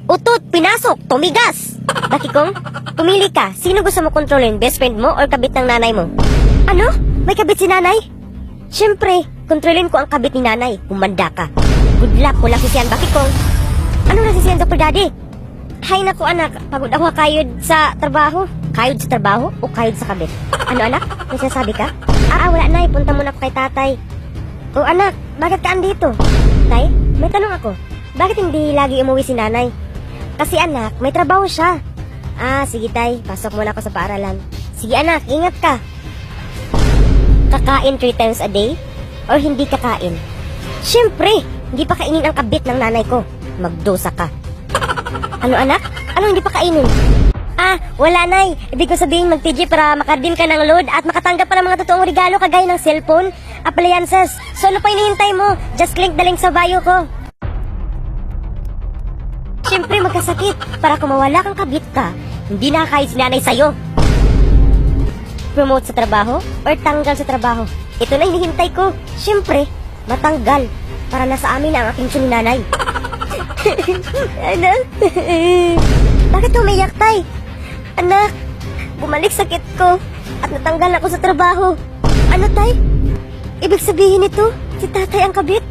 Utot, pinasok, tumigas. Bakikong, pumili ka. Sino gusto mo kontrolin? Best friend mo or kabit ng nanay mo? Ano? May kabit si nanay? Siyempre, kontrolin ko ang kabit ni nanay. Humanda ka. Good luck, walang sisiyan, Bakikong. Ano na sisiyan, Dr. Daddy? Hay naku anak, pagod ako kayod sa trabaho. Kayod sa trabaho o kayod sa kabit? Ano anak? May sinasabi ka? Wala na, punta muna ako kay tatay. O anak, bakit ka andito? Tay, may tanong ako. Bakit hindi lagi umuwi si nanay? Kasi anak, may trabaho siya. Sige tay, pasok muna ako sa paaralan. Sige anak, ingat ka. Kakain 3 times a day? Or hindi kakain? Siyempre, hindi pa kainin ang kabit ng nanay ko. Magdosa ka. Ano anak? Ano hindi pa kainin? Wala nay. Ibig ko sabihin mag-TG para makadim ka ng load at makatanggap pa ng mga totoong regalo kagaya ng cellphone, appliances. So ano pa hinihintay mo? Just click the link sa bio ko. Siyempre magkasakit para kung mawala kang kabit ka, hindi nakakahid si nanay sa'yo. Promote sa trabaho or tanggal sa trabaho? Ito na hinihintay ko. Siyempre, matanggal para nasa amin ang aking suninanay. Anak? Bakit umiyak, tay? Anak, bumalik sakit ko at natanggal ako sa trabaho. Ano, tay? Ibig sabihin nito, si tatay ang kabit?